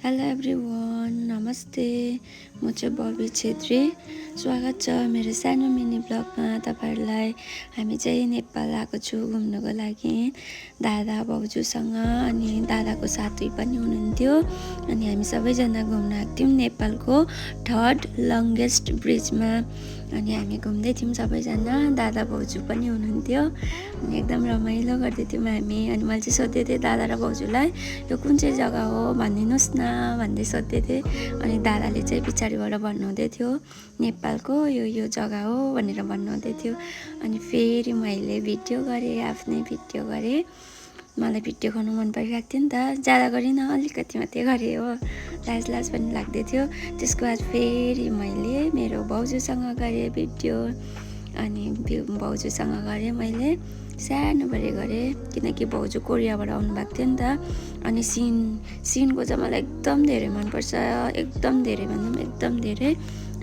Hello everyone, नमस्ते। म चाहिँ बबी छेत्री। स्वागत छ मेरो सानो मिनी ब्लगमा तपाईँहरूलाई। हामी चाहिँ नेपाल आएको छु घुम्नको लागि दादा भाउजूसँग, अनि दादाको साथी पनि हुनुहुन्थ्यो। अनि हामी सबैजना घुम्न आएको थियौँ नेपालको 3rd लङ्गेस्ट ब्रिजमा। अनि हामी घुम्दै थियौँ सबैजना, दादा भाउजू पनि हुनुहुन्थ्यो। अनि एकदम रमाइलो गर्दै थियौँ हामी। अनि मैले चाहिँ सोध्दै थिएँ दादा र भाउजूलाई, यो कुन चाहिँ जग्गा हो भनिदिनुहोस् न भन्दै सोध्दै थिएँ। अनि दादाले चाहिँ पछाडिबाट भन्नुहुँदै थियो नेपालको यो जग्गा हो भनेर भन्नुहुँदै थियो। अनि फेरि मैले भिडियो गरेँ, आफ्नै भिडियो गरेँ। मलाई भिडियो गर्नु मन परिरहेको थियो नि त, ज्यादा गरिनँ, अलिकति मात्रै गरेँ हो। लाज पनि लाग्दै थियो। त्यसको बाद फेरि मैले मेरो भाउजूसँग गरेँ भिडियो। अनि भाउजूसँग गरेँ मैले, सानोबडे गरेँ, किनकि भाउजू कोरियाबाट आउनुभएको थियो नि त। अनि सिनको चाहिँ मलाई एकदम धेरै मनपर्छ, एकदम धेरै भन्दा पनि एकदम धेरै।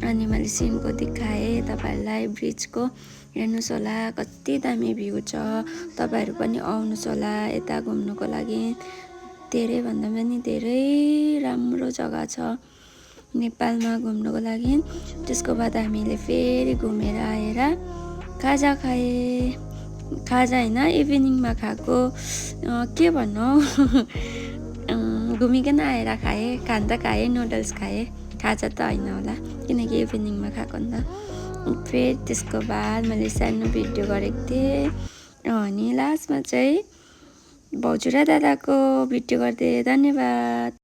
अनि मैले सिनको देखाएँ तपाईँहरूलाई, ब्रिजको हेर्नुहोस् होला कति दामी भ्यू छ। तपाईँहरू पनि आउनुहोस् होला यता घुम्नुको लागि। धेरै भन्दा पनि धेरै राम्रो जग्गा छ नेपालमा घुम्नुको लागि। त्यसको बाद हामीले फेरि घुमेर आएर खाजा खाएँ। खाजा होइन, इभिनिङमा खाएको, के भन्नु घुमिकन आएर खाएँ। खाएँ, नुडल्स खाएँ, खाजा त होइन होला किनकि इभिनिङमा खाएको नि त। फेरि त्यसको बाद मैले सानो भिडियो गरेको थिएँ। अनि लास्टमा चाहिँ भाउजू र दादाको भिडियो गरिदिएँ। धन्यवाद।